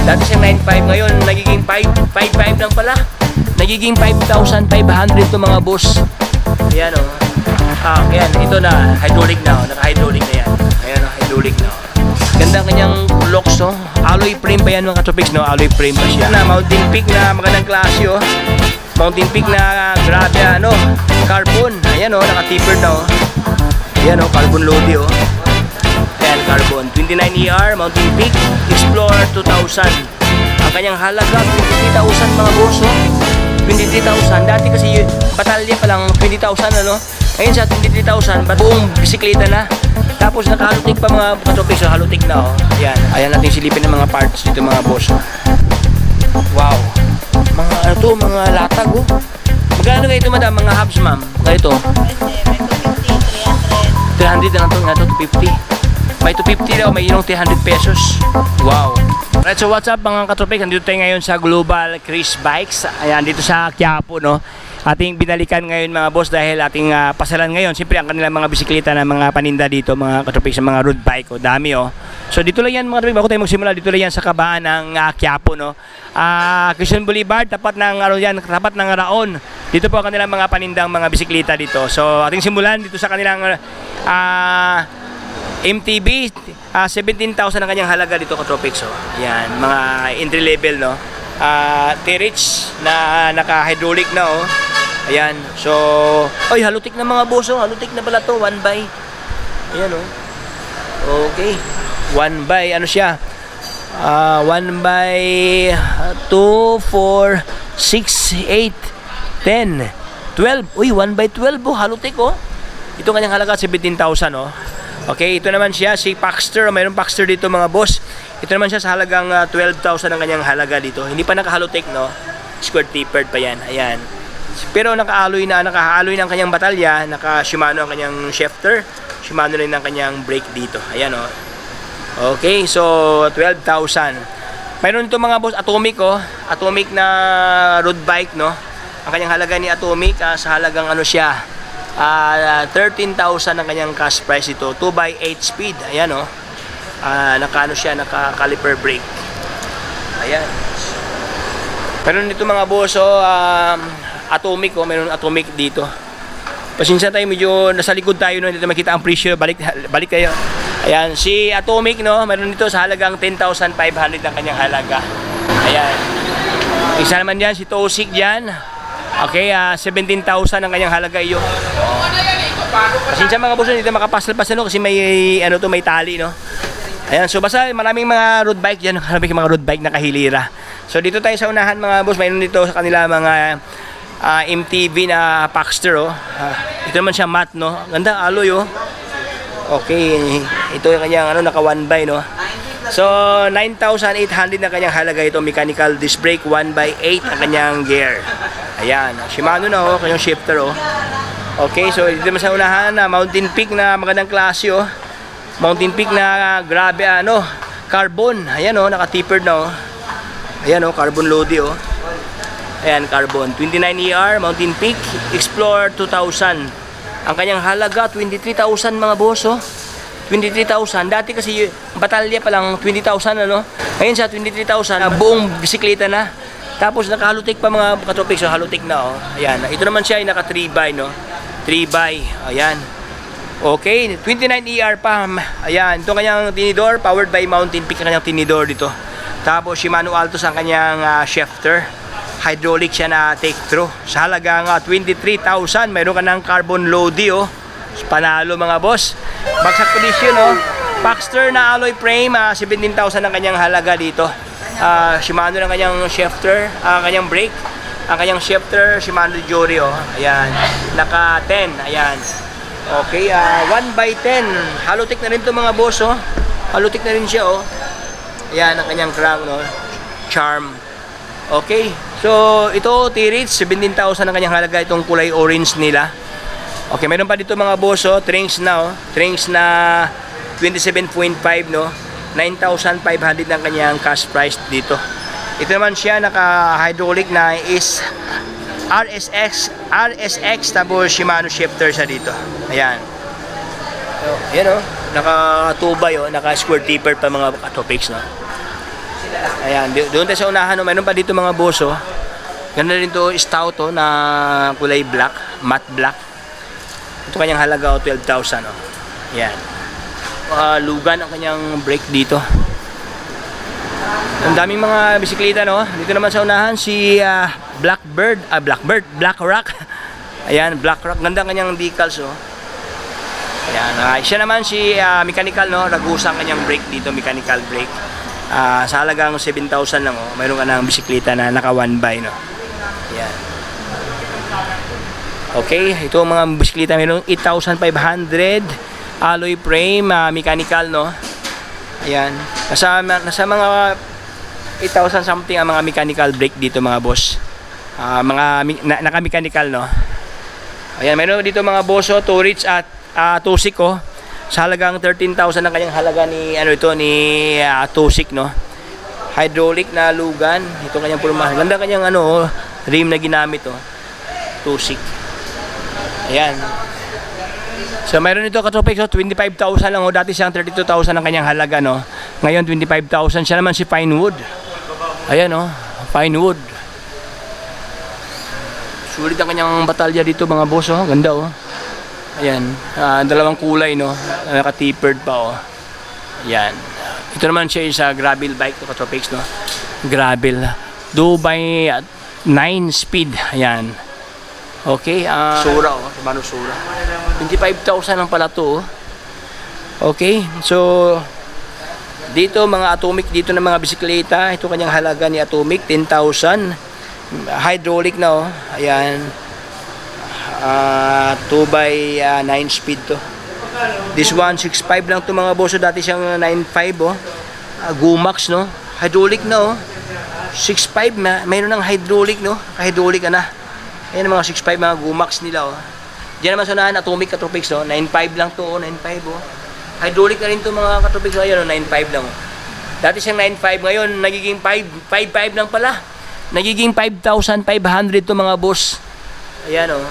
Dati siyang 9.5, ngayon nagiging 5.5 lang pala. Nagiging 5,500 to mga boss. Ayan o. Ayan, ito na, hydraulic na o. Naka-hydraulic na yan. Ayan o, hydraulic na o. Ganda ang kanyang locks no. Alloy frame pa yan mga katropics no. Alloy frame pa siya. Mountain Peak na magandang klase o. Mountain Peak na grabe ano. Carbon. Ayan o, naka-tapered na o. Ayan o, carbon loady o. Ayan, carbon. 29ER, Mountain Peak, Explorer 2000. Ang kanyang halaga, 23,000 mga boss o. 23,000. Dati kasi batalya pa lang 20,000 ano. Ngayon sa 23,000, buong bisikleta na. Tapos naka-halotik pa mga katropics, so halotik na oh. Ayan. Ayan natin silipin ng mga parts dito mga boss. Wow. Mga ano to, mga latag oh. Magkano kayo ito madam, mga hubs ma'am? Ganito. 300 na lang ito, nga ito, 250. May 250 daw, may inong 300 pesos. Wow. Right, so what's up mga katropics? Nandito tayo ngayon sa Global Chris Bikes. Ayan, dito sa Quiapo no. Ating binalikan ngayon mga boss dahil ating pasalan ngayon. Siyempre ang kanilang mga bisikleta na mga paninda dito mga katropics sa mga road bike o dami oh. So dito lang yan mga katropics, bago tayo magsimula dito lang yan sa kabaan ng Quiapo no. Quezon Boulevard, tapat ng ano yan, tapat ng Raon. Dito po ang kanilang mga panindang mga bisikleta dito. So ating simulan dito sa kanilang MTB 17,000 ang kanyang halaga dito katropics oh. Yan, mga entry level no. T-Rich na naka-hydraulic na oh. Ayan, so ay halutik na mga boss oh. Halutik na pala to, 1 by. Ayan oh. Okay, 1 by ano siya? 1 by 2, 4, 6, 8, 10, 12. Uy, 1 by 12 oh, halutik oh. Ito kanyang halaga 17,000 oh. Okay, ito naman siya si Paxter. Mayroong Paxter dito mga boss. Ito naman siya sa halagang 12,000 ang kanyang halaga dito. Hindi pa naka-halotic no. Square tapered pa yan. Ayan. Pero naka-alloy na, naka-alloy ng kanyang batalya, naka-Shimano ang kanyang shifter, Shimano rin ang kanyang brake dito. Ayan oh. Okay, so 12,000. Mayroon ito mga boss Atomic oh. Atomic na road bike no. Ang kanyang halaga ni Atomic sa halagang ano siya? 13,000 ang kanyang cash price ito. 2x8 speed. Ayan oh. Naka-ano siya, naka-caliper brake. Ayan. Meron dito mga boss oh, Atomic oh, meron Atomic dito. Pasensya tayo, medyo nasa likod tayo no, hindi makita ang presyo. Balik kayo. Ayan, si Atomic no, meron dito sa halagang 10,500 ang kanyang halaga. Ayan. Isa naman diyan si Tosik diyan. Okay, 17,000 ang kanyang halaga iyo. Pasensya mga boss, dito makapasal-pasal no kasi may ano to, may tali no. Ayan, so basta maraming mga road bike diyan, maraming mga road bike na kahilira. So dito tayo sa unahan mga boss, mayroon dito sa kanila mga MTB na Paxter oh. Ito naman siya matte no. Ganda alloy oh. Okay, ito yung kanyang ano, naka 1 by no. So 9,800 na kanyang halaga ito, mechanical disc brake 1x8 ang kanyang gear. Ayan, Shimano na oh, kanyang shifter oh. Okay, so dito naman sa unahan na Mountain Peak na magandang klase oh. Mountain Peak na grabe ano, carbon. Ayan oh, naka-tapered na oh. Ayan oh, carbon loady oh. Ayan, carbon. 29ER, Mountain Peak, Explorer 2000. Ang kanyang halaga, 23,000 mga boss oh. 23,000. Dati kasi batalya pa lang 20,000 ano. Ngayon sa 23,000, buong bisikleta na. Tapos naka-halotic pa mga katropics, so halotic na oh. Ayan, ito naman siya ay naka 3x no. 3x. Ayan. Okay, 29ER pa. Ayan, ito kanyang tinidor, powered by Mountain Peak ang kanyang tinidor dito. Tapos Shimano Altos ang kanyang shifter. Hydraulic siya na take-through. Sa halagang 23,000, mayroon ka ng carbon loady oh. Panalo mga boss. Bagsak condition oh. Paxter na alloy frame, 17,000 ang kanyang halaga dito. Shimano ng kanyang shifter, kanyang brake. Ang kanyang shifter, Shimano Jory oh. Ayan, naka 10. Ayan. Okay, 1x10. Halotic na rin to mga boss oh. Halotic na rin siya oh. Ayan ang kanyang crank no. Charm. Okay. So ito T-Rich 17,000 ang kanyang halaga, itong kulay orange nila. Okay, meron pa dito mga boss oh, Trings na oh. Trings na 27.5 no. 9,500 ang kanyang cash price dito. Ito naman siya naka-hydraulic na is RSX tapos Shimano shifter siya dito. Ayan. So, ayan oh, naka 2x oh, naka square taper pa mga katropics no. Ayan, doon tayo sa unahan, no? Mayroon pa dito mga boss, oh. Ganda rin to, stout, oh, na kulay black, matte black. Ito kanyang halaga, oh, 12,000, oh. Ayan. Lugan ang kanyang brake dito. Ang daming mga bisikleta, no? Dito naman sa unahan, si Black Rock. Ayan, Black Rock. Ganda ang kanyang decals, oh. Ayan, siya naman si mechanical, no? Ragusa ang kanyang brake dito, mechanical brake. Sa halagang 7,000 lang, oh. Mayroon ka ng bisikleta na naka 1x, no? Ayan. Okay, ito ang mga bisikleta. Mayroon 8,500 alloy frame, mechanical, no? Ayan. Nasa mga 8,000 something ang mga mechanical brake dito, mga boss. Naka-mechanical, no? Ayan, mayroon dito mga boss, oh, Turits at Tusik, oh. Sa halagang 13,000 ang kanyang halaga ni Tusik, no? Hydraulic na lugan. Ito kanyang pulma. Ganda kanyang rim na ginamit, oh. Tusik. Ayan. So mayroon ito Katropex, 25,000 lang, oh. Dati siyang 32,000 ang kanyang halaga, no? Ngayon 25,000. Siya naman si Pinewood. Ayan, oh. Pinewood. Sulit ang kanyang batalya dito, mga boss, oh. Ganda, oh. Ayan, dalawang kulay, no? Naka-tapered pa, oh. Ayan. Ito naman siya sa gravel bike, to Katropex, no? Gravel. 2x9 speed. Ayan. Okay, Sura, oh. Shimano Sura. 25,000 lang pala to, oh. Okay, so dito mga Atomic dito ng mga bisikleta. Ito kanyang halaga ni Atomic, 10,000. Hydraulic na, oh. Ayan. 2x9 speed to. This one 6.5 lang to, mga boss. Dati siyang 9.5, oh. Gumax, no? Hydraulic na, oh. 6.5 na. Mayroon ng hydraulic, no? Hydraulic na. Ayan ang mga 6.5 mga Gumax nila, oh. Diyan naman sa unahan, Atomic Katropex, oh. 9.5 lang to, oh. 9.5, oh. Hydraulic na rin to, mga Katropex, oh. Ayan, oh. 9.5 lang, oh. Dati siyang 9.5, ngayon nagiging 5.5 lang pala. Nagiging 5,500 to, mga boss. Ayan, oh.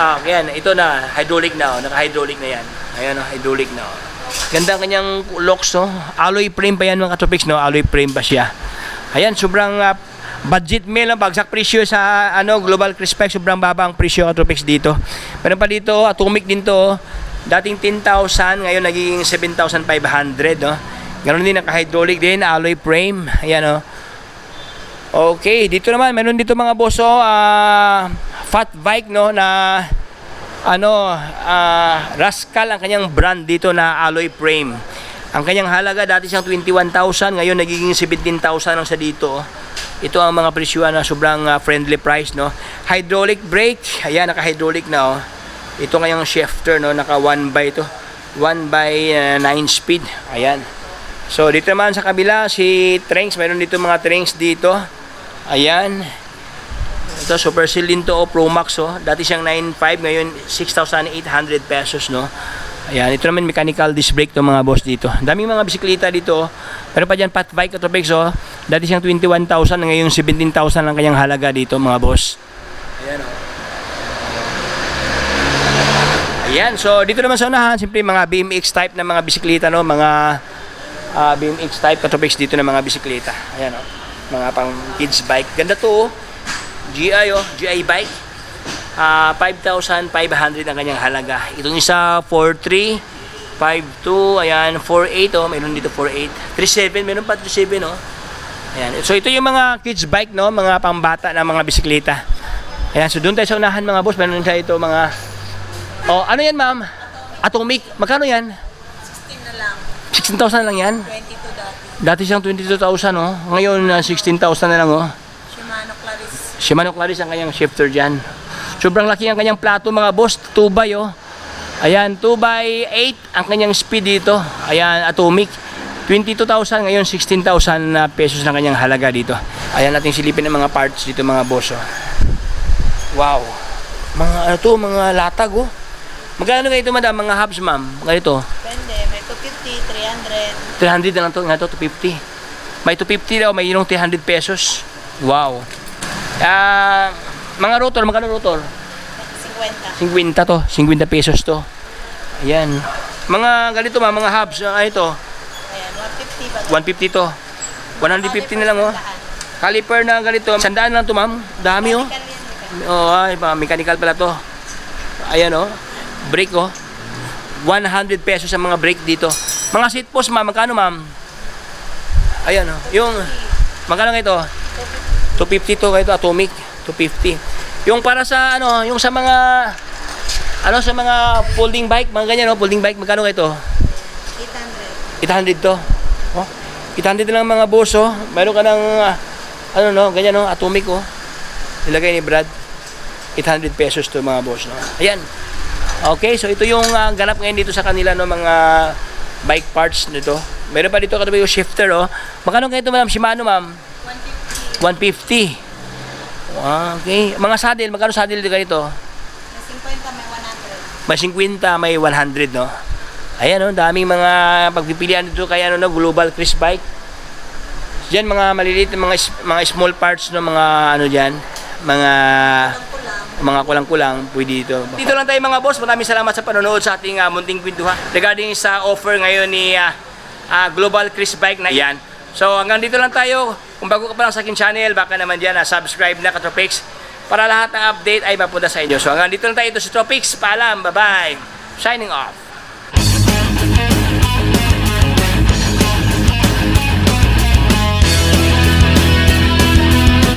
Ayan, ito na, hydraulic na, oh. Naka-hydraulic na yan. Ayan, oh, hydraulic na, oh. Ganda ang kanyang locks, oh. Alloy frame pa yan, mga Katropex, no? Alloy frame pa siya. Ayan, sobrang budget meal, no? Bagsak presyo sa Global Crispex. Sobrang baba ang presyo, Katropex, dito. Meron pa dito, Atomic din to, oh. Dating 10,000, ngayon naging 7,500, no? Ganoon din, naka-hydraulic din, alloy frame. Ayan, oh. Okay, dito naman, meron dito mga boss, oh, fat bike, no, na Rascal ang kanyang brand dito na alloy frame. Ang kanyang halaga dati siyang 21,000, ngayon nagiging 17,000 lang sa dito, oh. Ito ang mga presyuhan na sobrang friendly price, no. Hydraulic brake, ayan, naka-hydraulic na, oh. Ito ngayong shifter, no, naka 1x to 1x9 speed. Ayan. So dito naman sa kabila si Trenks, mayroon dito mga Trenks dito. Ayan. Ito Super Seal din to, Pro Max, oh. Dati siyang 9.5, ngayon 6,800 pesos, no. Ayan, ito naman mechanical disc brake to, mga boss, dito. Daming mga bisikleta dito, oh. Pero pa dyan, Fat Bike Katropex, oh. Dati siyang 21,000, ngayon 17,000 lang kanyang halaga dito, mga boss. Ayan, oh. Ayan, so dito naman sa unahan, simple mga BMX type na mga bisikleta, no. Mga BMX type Katropex dito na mga bisikleta. Ayan, oh. Mga pang kids bike. Ganda to, oh. GI, oh. GI bike. 5,500 ang kanyang halaga. Itong isa 4.3, 5.2, ayan, 4.8, oh. Mayroon dito 4.8. 3.7, mayroon pa 3.7, oh. Ayan. So ito yung mga kids bike, no, mga pambata na mga bisikleta. Ayan, so doon tayo sa unahan, mga boss. Mayroon tayo ito mga ano yan, ma'am? Atomic. Magkano yan? 16 na lang. 16,000 lang yan? 22 dati. Dati siyang 22,000, oh. Ngayon 16,000 na lang, oh. Shimano Claris. Shimano Claris ang kanyang shifter dyan. Sobrang laki ang kanyang plato, mga boss. 2x, oh. Ayan, 2x8 ang kanyang speed dito. Ayan, Atomic. 22,000, ngayon 16,000 pesos na kanyang halaga dito. Ayan, natin silipin ang mga parts dito, mga boss, oh. Wow. Mga mga latag, oh. Magkano kayo ito, madam? Mga hubs, ma'am? Ganito? Depende. May 250, 300. 300 na lang ito. Nga ito, 250. May 250 daw, may inong 300 pesos. Wow. Mga rotor, magkano rotor? 50. 50 to. 50 pesos to. Ayan. Mga ganito, mga hubs. Ito. Ayan, 150 ba? 150 to. 150 na lang, oh. Caliper na ganito. 100 lang to, ma'am. Dami, oh. Oh, ay, mechanical pala to. Ayan, oh. Brake, oh. 100 pesos ang mga brake dito. Mga seat post, ma'am. Magkano, ma'am? Ayan, oh. Yung, magkano ito? 250 to, ito, atomic. 250. Yung para sa, ano, yung sa mga, ano, sa mga folding bike, mga ganyan, oh. Folding bike, magkano ito? 800 to. Oh. 800 lang mga boss, oh. Mayroon ka ng, ano, no, ganyan, no, atomic, oh. Nilagay ni Brad. 800 pesos to mga boss, no. Ayan. Okay, so ito yung ganap ngayon dito sa kanila, no, mga bike parts nito. Meron pa dito katabi yung shifter, oh. Magkano kayo ito, ma'am? Shimano, ma'am? 150. Okay. Mga saddle, magkano saddle dito ganito? May 50, may 100. May 50, may 100, no. Ayan, oh, daming mga pagpipilian dito kaya, ano, no, Global Chris Bike. Diyan mga maliliit, mga small parts, no, mga ano diyan, mga kulang-kulang pwede dito. Dito lang tayo mga boss. Maraming salamat sa panonood sa ating munting kwentuhan regarding sa offer ngayon ni Global Chris Bike na yan. So hanggang dito lang tayo. Kung bago ka pa lang sa akin channel, baka naman dyan subscribe na Katropics para lahat ng update ay mapunta sa inyo. So hanggang dito lang tayo. Ito si Tropics. Paalam. Bye-bye. Signing off.